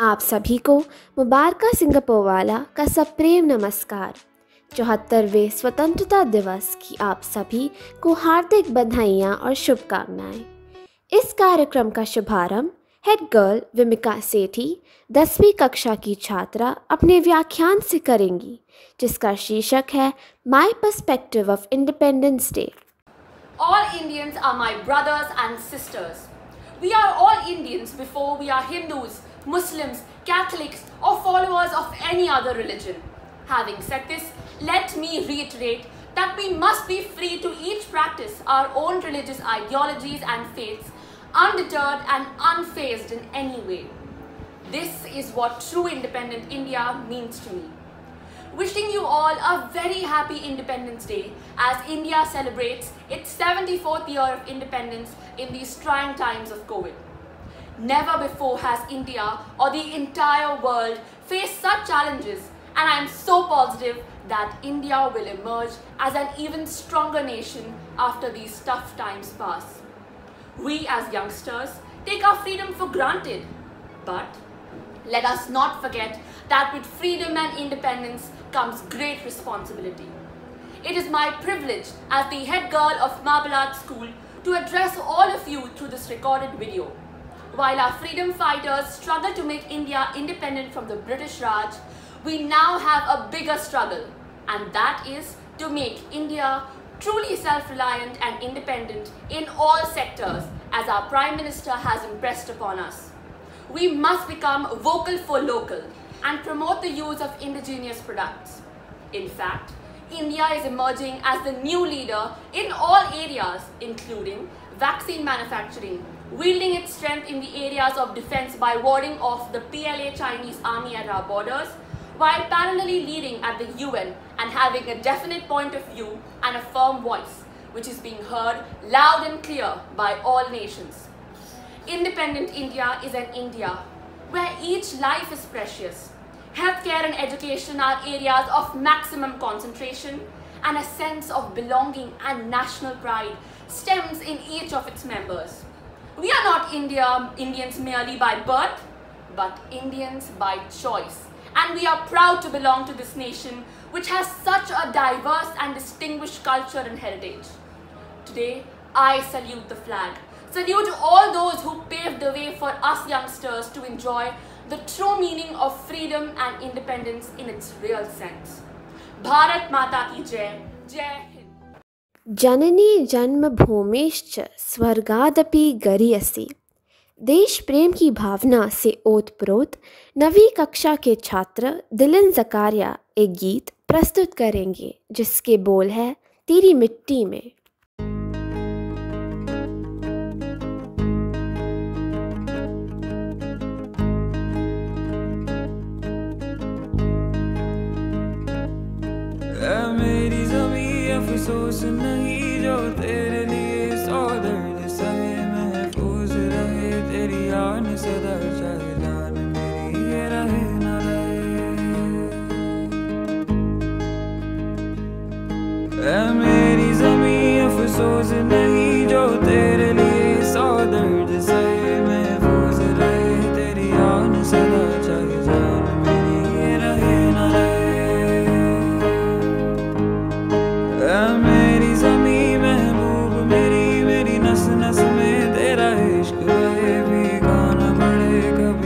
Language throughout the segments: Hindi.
आप सभी को मुबारका सिंगापुरवाला का सप्रेम नमस्कार। 74वें स्वतंत्रता दिवस की आप सभी को हार्दिक बधाइयाँ और शुभकामनाएं। इस कार्यक्रम का शुभारंभ हेड गर्ल विमिका सेठी 10वीं कक्षा की छात्रा अपने व्याख्यान से करेंगी, जिसका शीर्षक है my perspective of independence day. All Indians are my brothers and sisters. We are all Indians before we are Hindus, Muslims, Catholics or followers of any other religion. Having said this, let me reiterate that we must be free to each practice our own religious ideologies and faiths undeterred and unfazed in any way. This is what true independent India means to me. Wishing you all a very happy Independence Day as India celebrates its 74th year of independence in these trying times of COVID. Never before has India or the entire world faced such challenges, and I am so positive that India will emerge as an even stronger nation after these tough times pass. We as youngsters take our freedom for granted, but let us not forget that with freedom and independence comes great responsibility. It is my privilege as the head girl of Marbalat School to address all of you through this recorded video. While our freedom fighters struggle to make India independent from the British Raj, we now have a bigger struggle, and that is to make India truly self-reliant and independent in all sectors, as our Prime Minister has impressed upon us. We must become vocal for local and promote the use of indigenous products. In fact, India is emerging as the new leader in all areas, including vaccine manufacturing, wielding its strength in the areas of defense by warding off the PLA Chinese army at our borders, while parallelly leading at the UN and having a definite point of view and a firm voice, which is being heard loud and clear by all nations. Independent India is an India where each life is precious. Healthcare and education are areas of maximum concentration, and a sense of belonging and national pride stems in each of its members. We are not Indians merely by birth, but Indians by choice. And we are proud to belong to this nation which has such a diverse and distinguished culture and heritage. Today, I salute the flag. Salute all those who paved the way for us youngsters to enjoy the true meaning of freedom and independence in its real sense. Bharat Mata ki Jai, Jai Hind. जननी जन्मभूमिश्च स्वर्गादपि गरीयसी। देश प्रेम की भावना से ओतप्रोत 9वीं कक्षा के छात्र दिलन जकारिया एक गीत प्रस्तुत करेंगे, जिसके बोल है तेरी मिट्टी में। मेरी ज़मीं अफसोस नहीं जो तेरे लिए 100 दर्द सहे, महफूज रहे तेरी आन सदा, चाहे जान मेरी ये रहे न रहे। मेरी ज़मीं अफसोस नहीं जो तेरे लिए 100 दर्द सहे, महफूज रहे तेरी आन सदा, चाहे जान मेरी ये रहे न रहे। मेरी ज़मीं महबूब मेरी, मेरी नस नस में तेरा इश्क रहे, भीगा न पड़े कभी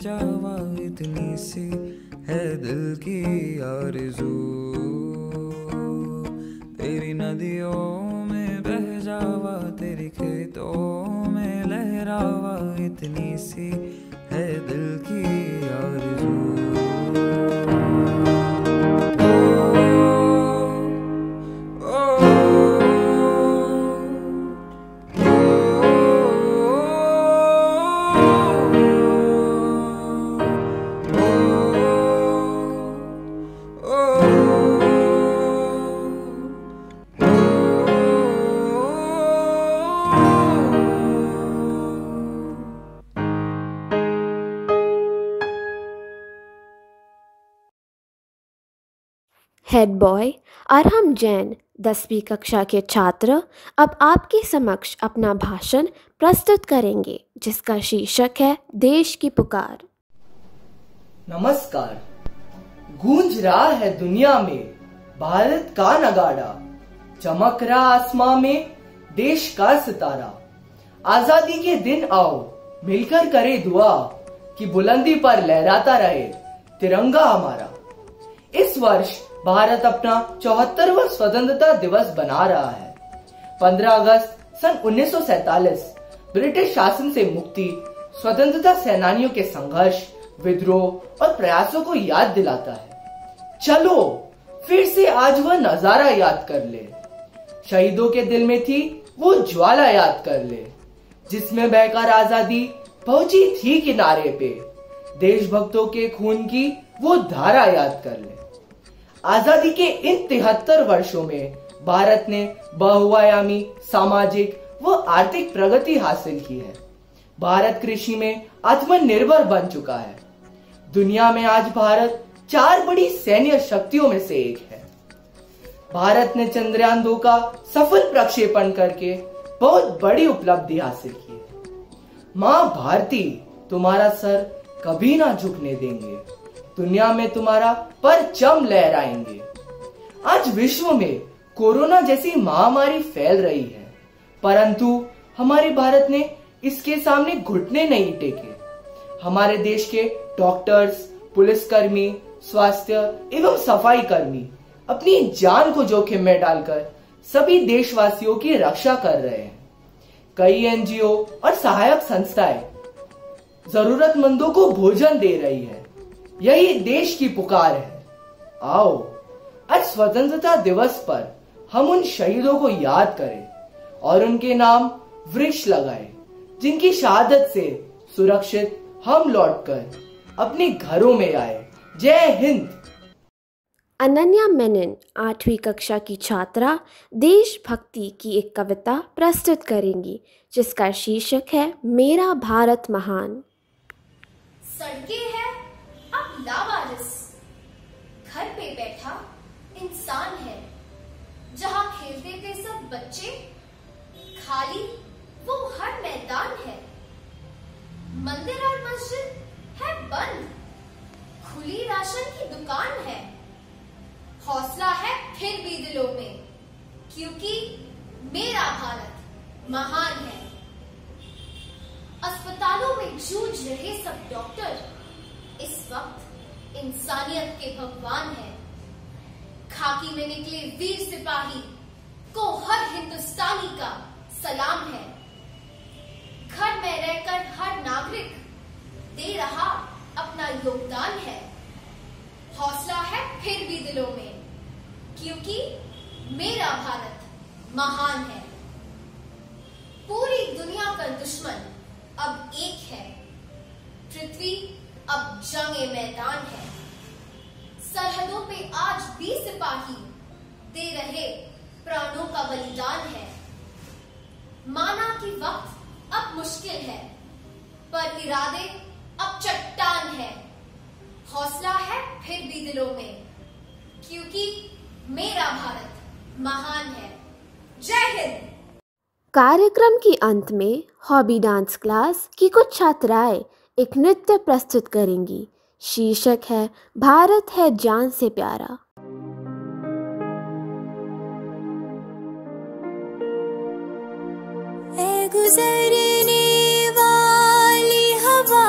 जावा इतनी सी है दिल की आरज़ू, तेरी नदियों में बह जावा, तेरे खेतों में लहरावा, इतनी सी है दिल की आरज़ू। हेड बॉय अरहम जैन 10वीं कक्षा के छात्र अब आपके समक्ष अपना भाषण प्रस्तुत करेंगे, जिसका शीर्षक है देश की पुकार। नमस्कार। गूंज रहा है दुनिया में भारत का नगाड़ा, चमक रहा आसमां में देश का सितारा। आजादी के दिन आओ मिलकर करे दुआ, कि बुलंदी पर लहराता रहे तिरंगा हमारा। इस वर्ष भारत अपना 74वां स्वतंत्रता दिवस बना रहा है। 15 अगस्त सन 1947 ब्रिटिश शासन से मुक्ति स्वतंत्रता सेनानियों के संघर्ष, विद्रोह और प्रयासों को याद दिलाता है। चलो फिर से आज वह नजारा याद कर ले, शहीदों के दिल में थी वो ज्वाला याद कर ले, जिसमें बहकर आजादी पहुंची थी किनारे पे। देशभक्तों के खून की वो धारा याद कर ले। आजादी के इन 73 वर्षों में भारत ने बहुआयामी सामाजिक व आर्थिक प्रगति हासिल की है। भारत कृषि में आत्मनिर्भर बन चुका है। दुनिया में आज भारत 4 बड़ी सैन्य शक्तियों में से एक है। भारत ने चंद्रयान 2 का सफल प्रक्षेपण करके बहुत बड़ी उपलब्धि हासिल की है। मां भारती तुम्हारा सर कभी ना झुकने देंगे, दुनिया में तुम्हारा परचम लहराएंगे। आज विश्व में कोरोना जैसी महामारी फैल रही है, परंतु हमारे भारत ने इसके सामने घुटने नहीं टेके। हमारे देश के डॉक्टर्स, पुलिसकर्मी, स्वास्थ्य एवं सफाई कर्मी अपनी जान को जोखिम में डालकर सभी देशवासियों की रक्षा कर रहे हैं। कई एनजीओ और सहायक संस्थाएं जरूरतमंदों को भोजन दे रही है। यही देश की पुकार है। आओ आज स्वतंत्रता दिवस पर हम उन शहीदों को याद करें और उनके नाम वृक्ष लगाएं, जिनकी शहादत से सुरक्षित हम लौटकर अपने घरों में आए। जय हिंद। अनन्या मेनन 8वीं कक्षा की छात्रा देशभक्ति की एक कविता प्रस्तुत करेंगी, जिसका शीर्षक है मेरा भारत महान। सड़कें हैं अब लावारिस, घर पे बैठा इंसान है। जहां खेलते थे सब बच्चे, खाली वो हर मैदान है। मंदिर और मस्जिद है बंद, खुली राशन की दुकान है। हौसला है फिर भी दिलों में, क्योंकि मेरा भारत महान है। अस्पतालों में जूझ रहे सब डॉक्टर इस वक्त इंसानियत के भगवान है। खाकी में निकले वीर सिपाही को हर हिंदुस्तानी का सलाम है। घर में रहकर हर नागरिक दे रहा अपना योगदान है। हौसला है फिर भी दिलों में, क्योंकि मेरा भारत महान है। पूरी दुनिया का दुश्मन अब एक है, पृथ्वी अब जंगे मैदान है। सरहदों पे आज भी सिपाही दे रहे प्राणों का बलिदान है। माना कि वक्त अब मुश्किल है, पर इरादे अब चट्टान है। हौसला है फिर भी दिलों में, क्योंकि मेरा भारत महान है। जय हिंद। कार्यक्रम के अंत में हॉबी डांस क्लास की कुछ छात्राएं एक नृत्य प्रस्तुत करेंगी। शीर्षक है भारत है जान से प्यारा। गुजरने वाली हवा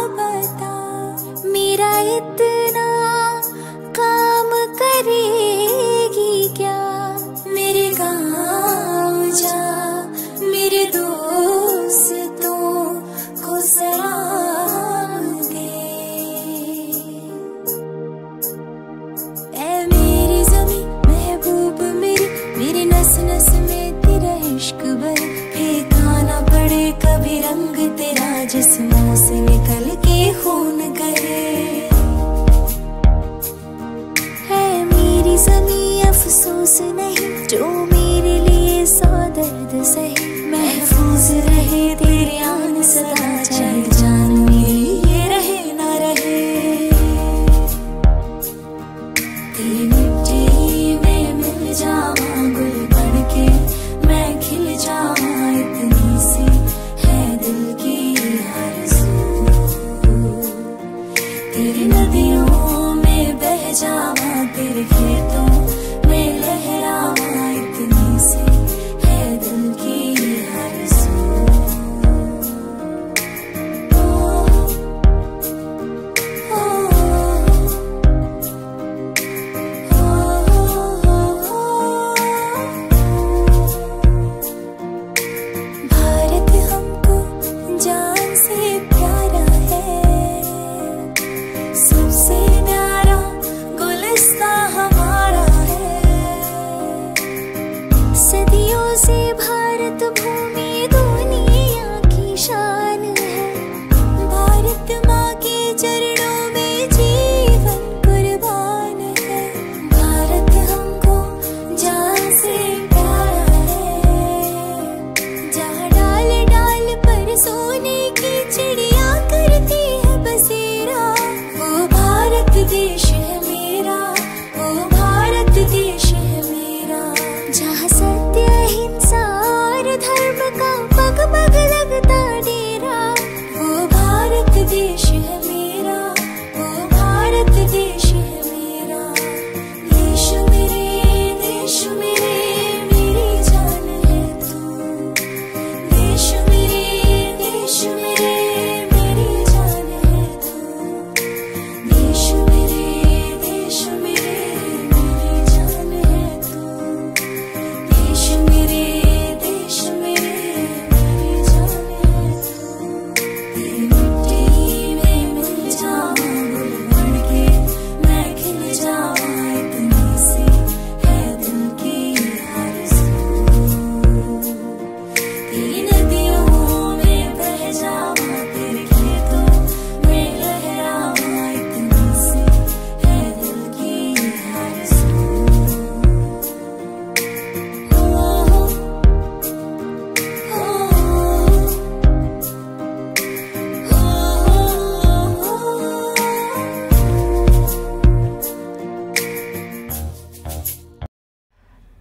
बन इतना काम करेगी क्या? मेरे गाँव जा, मेरे दोस्तों को सलाम दे। ऐ मेरी ज़मीं महबूब मेरी, मेरी नस नस में तेरा इश्क भर। फेंका ना पड़े कभी रंग तेरा, जिस्मों से निकल के खून करे। है मेरी ज़मीं अफसोस नहीं, जो मेरे लिए सौ दर्द सहे। महफूज रहे तेरे आन सदा, चाहे जान मेरी ये रहे ना रहे। तेरी मिट्टी में मिल जावां गुल बन के, मैं खिल जावां इतनी सी है दिल की आरज़ू। तेरी नदियों में बह जावां, तेरे खेतों में लहरावां इतनी सी है दिल की आरज़ू। ओ, भारत हमको जान से प्यारा है, सबसे न्यारा गुलिस्तां हमारा है। सदियों से भारत भूमि दुनिया की शान है। भारत माँ के चरणों में जीवन कुर्बान है। भारत हमको जान से प्यारा है, जहाँ डाल डाल पर सोने की चिड़िया करती है बसेरा। वो भारत देश है मेरा, वो भारत देश है मेरा, जहाँ सत्य अहिंसा और धर्म का पग पग लगता डेरा। वो भारत देश है मेरा, वो भारत देश है मेरा। देश मेरे मेरी जान है तू। देश मेरे मेरी जान है तू। देश मेरे मेरी जान है तू। देश मेरे मेरी जान है तू। तेरी मिट्टी में मिल जावां गुल बन के, मैं खिल जावां इतनी सी है दिल की आरज़ू। तेरी नदियों में बह जावां, तेरे खेतों में लहरावां इतनी सी है दिल की आरज़ू।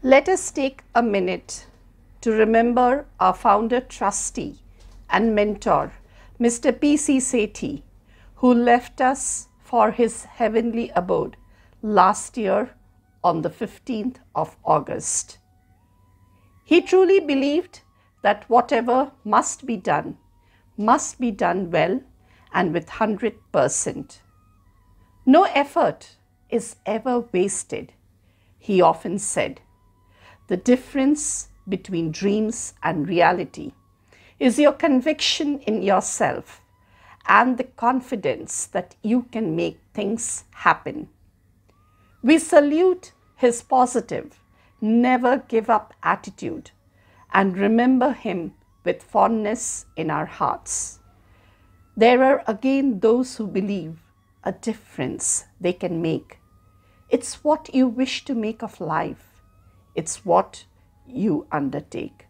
Let us take a minute to remember our founder, trustee, and mentor, Mr. P.C. Sethi, who left us for his heavenly abode last year on the 15th of August. He truly believed that whatever must be done well and with 100%. No effort is ever wasted, he often said. The difference between dreams and reality is your conviction in yourself and the confidence that you can make things happen. We salute his positive, never give up attitude and remember him with fondness in our hearts. There are again those who believe a difference they can make. It's what you wish to make of life. It's what you undertake.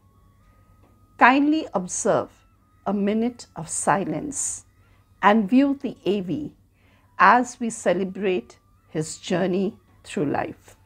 Kindly observe a minute of silence and view the AV as we celebrate his journey through life.